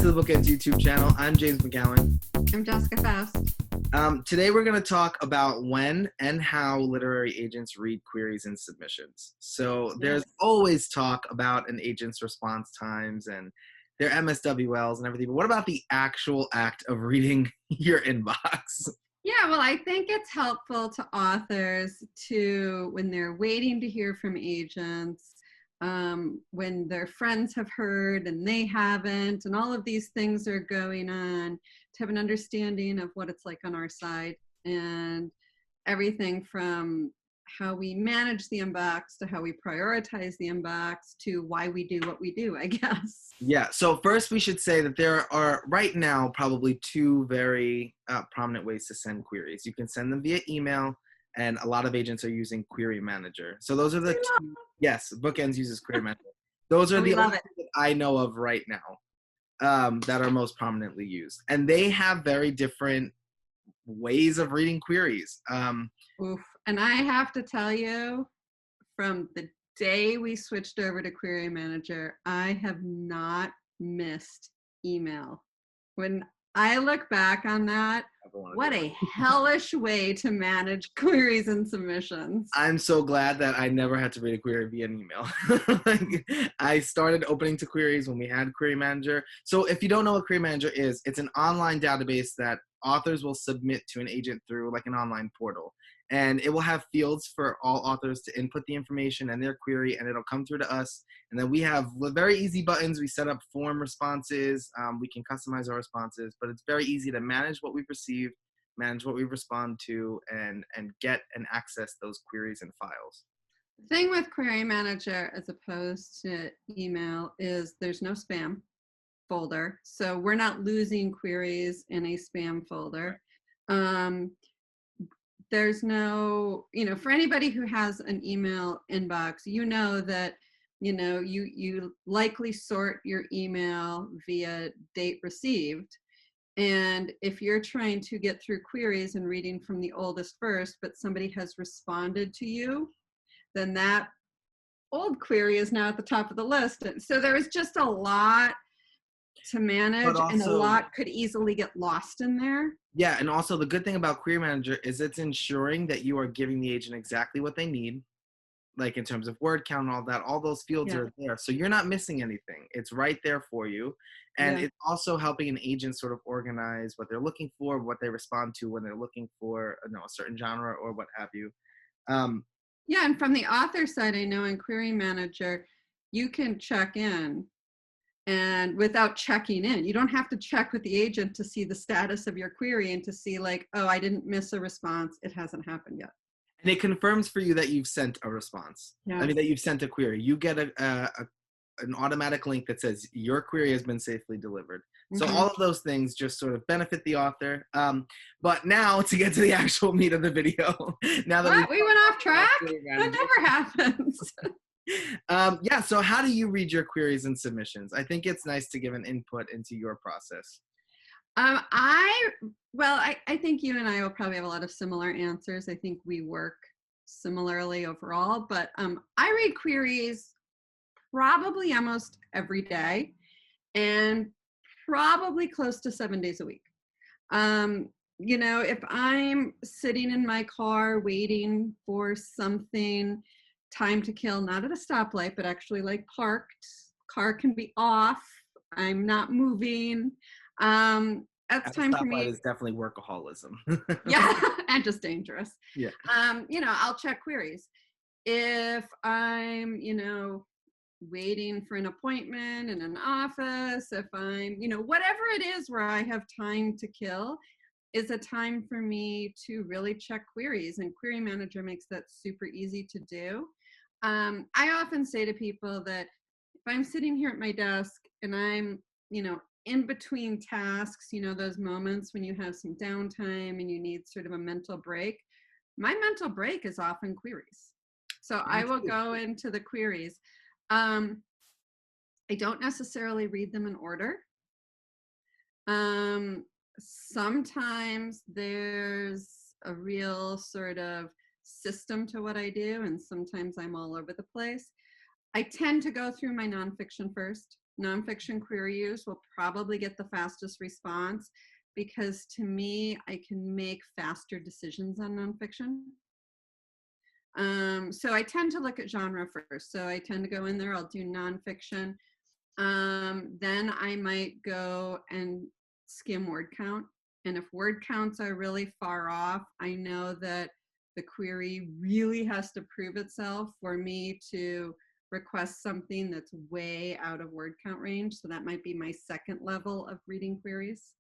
to the BookEnds YouTube channel. I'm James McGowan. I'm Jessica Faust. Today we're going to talk about when and how literary agents read queries and submissions. So there's always talk about an agent's response times and their MSWLs and everything, but what about the actual act of reading your inbox? Yeah, well, I think it's helpful to authors to, when they're waiting to hear from agents, when their friends have heard and they haven't, and all of these things are going on, to have an understanding of what it's like on our side and everything from how we manage the inbox to how we prioritize the inbox to why we do what we do, I guess. Yeah, so first we should say that there are right now probably two very prominent ways to send queries. You can send them via email, and a lot of agents are using Query Manager. So those are the two. Yes, BookEnds uses Query Manager. Those are the only things that I know of right now that are most prominently used. And they have very different ways of reading queries. Oof. And I have to tell you, from the day we switched over to Query Manager, I have not missed email. When I look back on that, what a hellish way to manage queries and submissions. I'm so glad that I never had to read a query via an email. I started opening to queries when we had Query Manager. So if you don't know what Query Manager is, it's an online database that authors will submit to an agent through like an online portal. And it will have fields for all authors to input the information and their query, and it'll come through to us. And then we have very easy buttons. We set up form responses. We can customize our responses, but it's very easy to manage what we've received, manage what we respond to, and get and access those queries and files. The thing with Query Manager as opposed to email is there's no spam folder. So we're not losing queries in a spam folder. There's no, for anybody who has an email inbox, that, you likely sort your email via date received. And if you're trying to get through queries and reading from the oldest first, but somebody has responded to you, then that old query is now at the top of the list. And so there is just a lot to manage, and a lot could easily get lost in there. Yeah, and also the good thing about Query Manager is it's ensuring that you are giving the agent exactly what they need, like in terms of word count and all that. All those fields are there, so you're not missing anything. It's right there for you, and it's also helping an agent sort of organize what they're looking for, what they respond to when they're looking for a certain genre or what have you. Yeah, and from the author side, I know in Query Manager, you can check in. And without checking in, you don't have to check with the agent to see the status of your query and to see like, oh, I didn't miss a response. It hasn't happened yet. And it confirms for you that you've sent a response. Yes. I mean, that you've sent a query. You get an automatic link that says your query has been safely delivered. So all of those things just sort of benefit the author. But now to get to the actual meat of the video. Now that we went off track? That never happens. Yeah, so how do you read your queries and submissions? I think it's nice to give an input into your process. I think you and I will probably have a lot of similar answers. I think we work similarly overall, but I read queries probably almost every day and probably close to 7 days a week. If I'm sitting in my car waiting for something, time to kill, not at a stoplight, but actually like parked, car can be off, I'm not moving. That's time for me. Is definitely workaholism. Yeah, and just dangerous. Yeah. I'll check queries. If I'm, waiting for an appointment in an office, if I'm, whatever it is where I have time to kill, is a time for me to really check queries, and Query Manager makes that super easy to do. I often say to people that if I'm sitting here at my desk and I'm, in between tasks, those moments when you have some downtime and you need sort of a mental break, my mental break is often queries. So I will go into the queries. I don't necessarily read them in order. Sometimes there's a real sort of system to what I do, and sometimes I'm all over the place. I tend to go through my nonfiction first. nonfiction queries will probably get the fastest response, because to me, I can make faster decisions on nonfiction. So I tend to look at genre first. So I tend to go in there, I'll do nonfiction. Then I might go and skim word count. And if word counts are really far off, I know that the query really has to prove itself for me to request something that's way out of word count range. So that might be my second level of reading queries.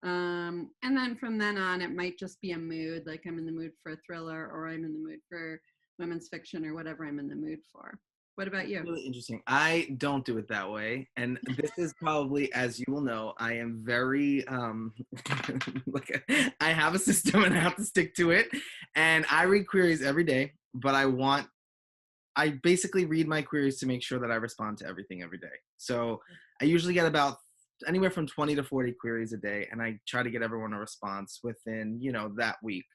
And then from then on, it might just be a mood, like I'm in the mood for a thriller, or I'm in the mood for women's fiction, or whatever I'm in the mood for. What about you? Really interesting. I don't do it that way. And this is probably, as you will know, I am very, like, I have a system and I have to stick to it. And I read queries every day, but I basically read my queries to make sure that I respond to everything every day. So I usually get about anywhere from 20 to 40 queries a day, and I try to get everyone a response within, that week.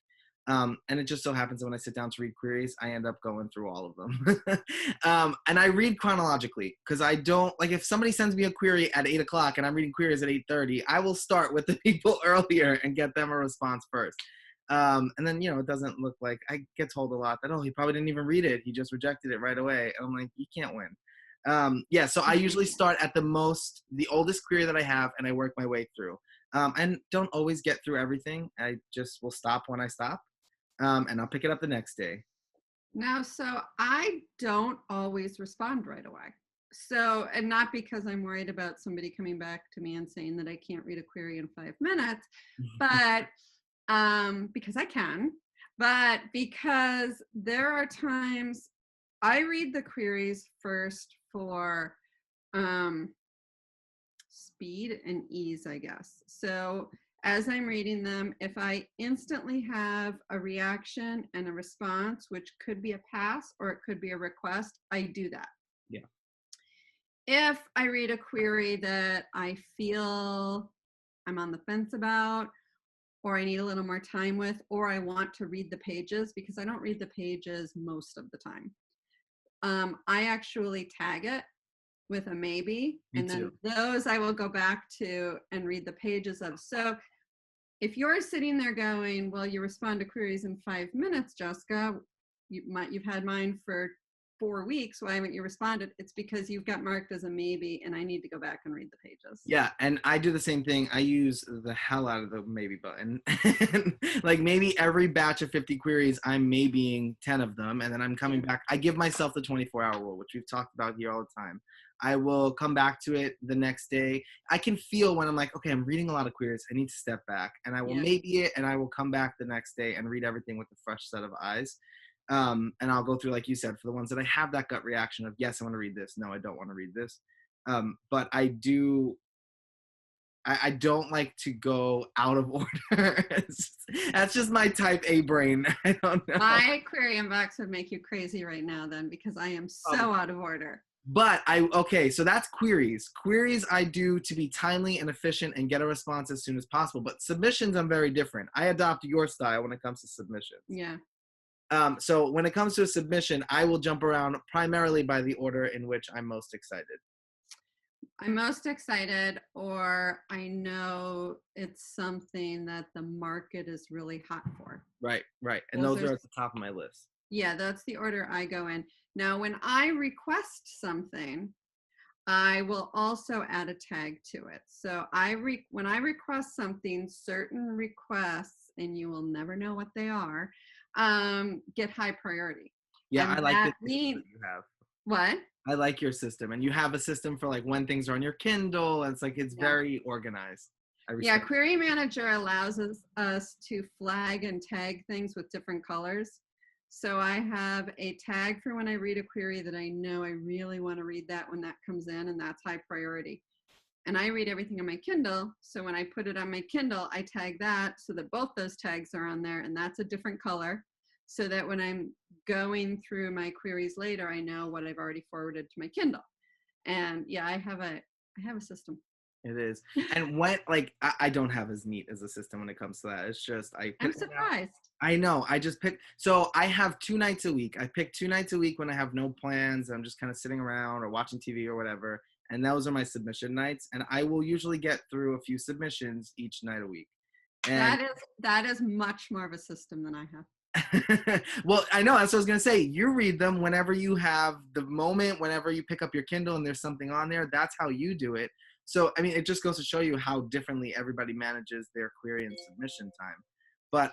And it just so happens that when I sit down to read queries, I end up going through all of them. And I read chronologically, because I don't, like, if somebody sends me a query at 8 o'clock and I'm reading queries at 8:30, I will start with the people earlier and get them a response first. And then, it doesn't look like, I get told a lot that, oh, he probably didn't even read it. He just rejected it right away. And I'm like, you can't win. So I usually start at the oldest query that I have, and I work my way through. And don't always get through everything. I just will stop when I stop. And I'll pick it up the next day. Now, so I don't always respond right away. So, and not because I'm worried about somebody coming back to me and saying that I can't read a query in 5 minutes, but because I can, but because there are times I read the queries first for speed and ease, I guess. So as I'm reading them, if I instantly have a reaction and a response, which could be a pass or it could be a request, I do that. Yeah. If I read a query that I feel I'm on the fence about, or I need a little more time with, or I want to read the pages, because I don't read the pages most of the time, I actually tag it with a maybe. Me and too. then those I will go back to and read the pages of. So if you're sitting there going, well, you respond to queries in 5 minutes, Jessica, you've had mine for 4 weeks, why haven't you responded? It's because you've got marked as a maybe, and I need to go back and read the pages. Yeah, and I do the same thing. I use the hell out of the maybe button. Like, maybe every batch of 50 queries, I'm maybeing 10 of them, and then I'm coming back. I give myself the 24-hour rule, which we've talked about here all the time. I will come back to it the next day. I can feel when I'm like, okay, I'm reading a lot of queries, I need to step back. And I will maybe it, and I will come back the next day and read everything with a fresh set of eyes. And I'll go through, like you said, for the ones that I have that gut reaction of, yes, I want to read this. No, I don't want to read this. But I don't like to go out of order. That's just my type A brain. I don't know. My query inbox would make you crazy right now then, because I am so out of order. But so that's queries. Queries I do to be timely and efficient and get a response as soon as possible. But submissions, I'm very different. I adopt your style when it comes to submissions. Yeah. So when it comes to a submission, I will jump around primarily by the order in which I'm most excited. I'm most excited, or I know it's something that the market is really hot for. Right. And those are at the top of my list. Yeah, that's the order I go in. Now, when I request something, I will also add a tag to it. So when I request something, certain requests, and you will never know what they are, get high priority. Yeah, I like the system you have. What? I like your system, and you have a system for like when things are on your Kindle. And it's very organized. Yeah, Query Manager allows us to flag and tag things with different colors. So I have a tag for when I read a query that I know I really want to read that when that comes in, and that's high priority. And I read everything on my Kindle, so when I put it on my Kindle, I tag that so that both those tags are on there, and that's a different color, so that when I'm going through my queries later, I know what I've already forwarded to my Kindle. And yeah, I have a system. It is. And when, like, I don't have as neat as a system when it comes to that. It's just, I I'm pick one out. surprised. I know. I just pick. So I have 2 nights a week. I pick 2 nights a week when I have no plans. I'm just kind of sitting around or watching TV or whatever. And those are my submission nights. And I will usually get through a few submissions each night a week. And That is much more of a system than I have. well, I know, that's what I was gonna say. You read them whenever you have the moment, whenever you pick up your Kindle and there's something on there. That's how you do it. So I mean, it just goes to show you how differently everybody manages their query and submission time. But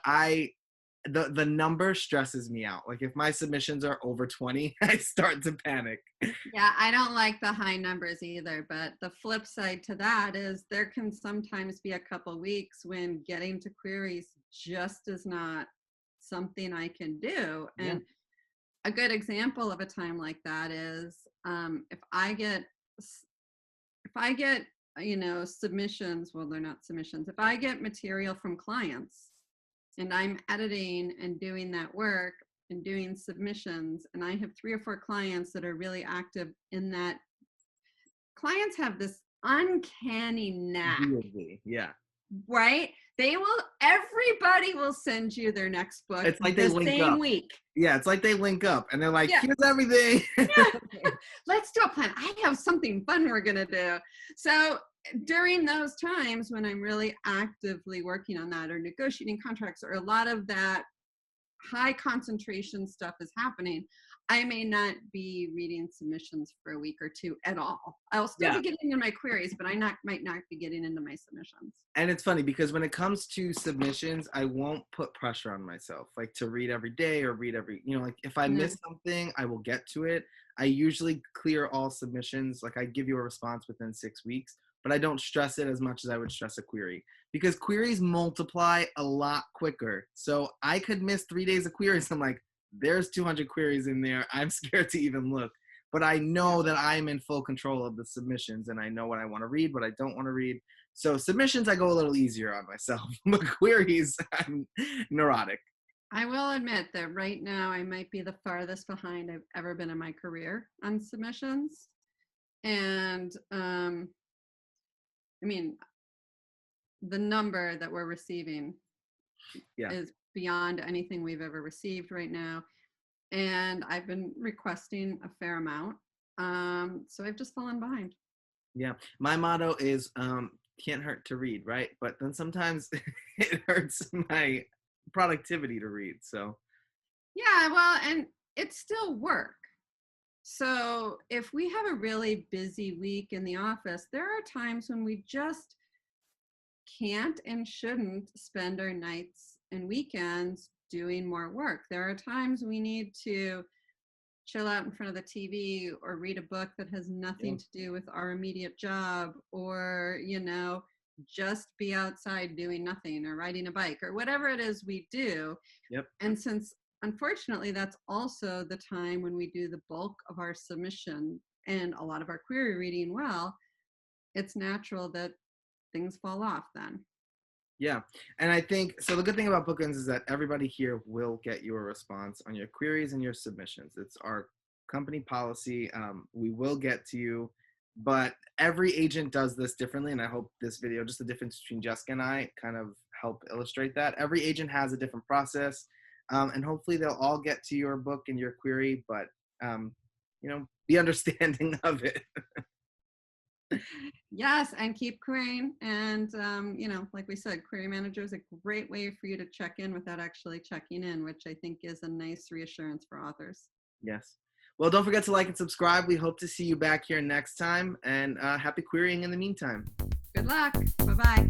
the number stresses me out. Like if my submissions are over 20, I start to panic. Yeah, I don't like the high numbers either, but the flip side to that is there can sometimes be a couple weeks when getting to queries just is not something I can do. Yeah. And a good example of a time like that is if I get submissions, well, they're not submissions. If I get material from clients and I'm editing and doing that work and doing submissions, and I have 3 or 4 clients that are really active in that, clients have this uncanny knack, Yeah. right? Everybody will send you their next book It's like they the link same up. week. Yeah, it's like they link up and they're like, Yeah. here's everything. Yeah. Let's do a plan. I have something fun we're going to do. So during those times when I'm really actively working on that or negotiating contracts or a lot of that high concentration stuff is happening, I may not be reading submissions for a week or 2 at all. I'll still be getting into my queries, but might not be getting into my submissions. And it's funny because when it comes to submissions, I won't put pressure on myself, like to read every day or read every, like if I miss something, I will get to it. I usually clear all submissions. Like I give you a response within 6 weeks, but I don't stress it as much as I would stress a query because queries multiply a lot quicker. So I could miss 3 days of queries. I'm like, there's 200 queries in there. I'm scared to even look, but I know that I'm in full control of the submissions and I know what I want to read, what I don't want to read. So submissions, I go a little easier on myself, but queries, I'm neurotic. I will admit that right now I might be the farthest behind I've ever been in my career on submissions. And I mean, the number that we're receiving is beyond anything we've ever received right now. And I've been requesting a fair amount. So I've just fallen behind. Yeah. My motto is can't hurt to read, right? But then sometimes it hurts my productivity to read. So yeah, well, and it's still work. So if we have a really busy week in the office, there are times when we just can't and shouldn't spend our nights and weekends doing more work. There are times we need to chill out in front of the TV or read a book that has nothing to do with our immediate job, or, just be outside doing nothing or riding a bike or whatever it is we do. And since unfortunately that's also the time when we do the bulk of our submission and a lot of our query reading, well, it's natural that things fall off then. Yeah. And I think, so the good thing about BookEnds is that everybody here will get you a response on your queries and your submissions. It's our company policy. We will get to you, but every agent does this differently. And I hope this video, just the difference between Jessica and I, kind of help illustrate that. Every agent has a different process. And hopefully they'll all get to your book and your query, but, be understanding of it. Yes, and keep querying. And, like we said, Query Manager is a great way for you to check in without actually checking in, which I think is a nice reassurance for authors. Yes. Well, don't forget to like and subscribe. We hope to see you back here next time, and happy querying in the meantime. Good luck. Bye-bye.